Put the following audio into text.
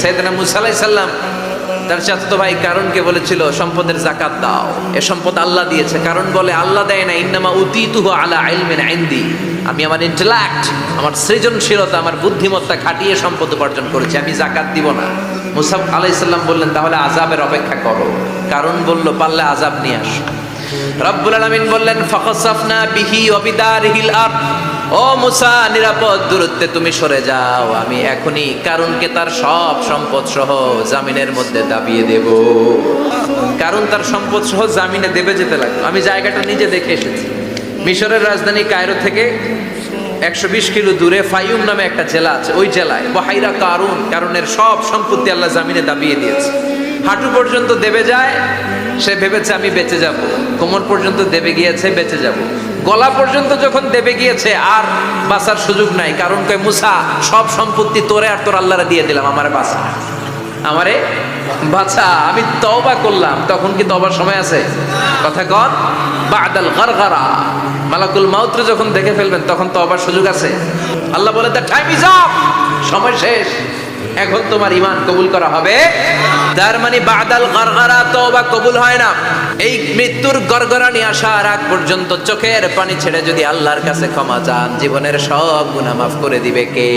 সাইয়েদনা মুসা আলাইহিস সালাম তার চাচাতো ভাই কারণকে বলেছিল সম্পদের যাকাত দাও, এ সম্পদ আল্লাহ দিয়েছে। কারণ বলে আল্লাহ দেয় না, ইন্নামা উতীতুহু আলা ইলমিন ইনদি, আমি আমার ইন্টেলেক্ট, আমার সৃজনশীলতা, আমার বুদ্ধিমত্তা খাটিয়ে সম্পদ উপার্জন করেছি, আমি যাকাত দিব না। মুসা আলাইহিস সালাম বললেন তাহলে আযাবের অপেক্ষা করো। কারণ বলল পারলে আযাব নিয়ে আসো। রব্বুল আলামিন বললেন ফাখাসাফনা বিহি ওয়া বিদারিহিল আরদ, ও মুসা নিরাপদ দূরত্বে তুমি সরে যাও, আমি এখনই কারণকে তার সব সম্পদ সহ জামিনের মধ্যে দাবিয়ে দেব। কারণ তার সম্পদ সহ জামিনে দেবে যেতে লাগলো। আমি জায়গাটা নিজে দেখে এসেছি। মিশরের রাজধানী কায়রো থেকে 120 কিলো দূরে ফাইউম নামে একটা জেলা আছে, ওই জেলায় বহাইরা কারুন, কারণের সব সম্পত্তি আল্লাহ জামিনে দাবিয়ে দিয়েছে। হাঁটু পর্যন্ত দেবে যায়, সে ভেবেছে আমি বেঁচে যাব। কোমর পর্যন্ত দেবে গিয়েছে, বেঁচে যাব। গলা পর্যন্ত যখন দেবে গিয়েছে আর বাঁচার সুযোগ নাই। কারণ কয় মুসা সব সম্পত্তি তোরে আর তোর আল্লাহরে দিয়ে দিলাম, আমারে বাঁচা, আমারে বাঁচা, আমি তওবা করলাম। তখন কি তওবার সময় আছে? কথা কন, বাদাল গারগারা, মালাকুল মাউত যখন দেখে ফেলবেন তখন তওবার সুযোগ আছে? আল্লাহ বলে দ্য টাইম ইজ আপ, সময় শেষ, এখন তোমার ঈমান কবুল করা হবে। তার মানে বাদাল গারগারা তওবা কবুল হয় না। এই মৃত্যুর গড়গড়ানি আসার আগ পর্যন্ত চোখের পানি ছেড়ে যদি আল্লাহর কাছে ক্ষমা চান, জীবনের সব গুনাহ মাফ করে দিবে কে?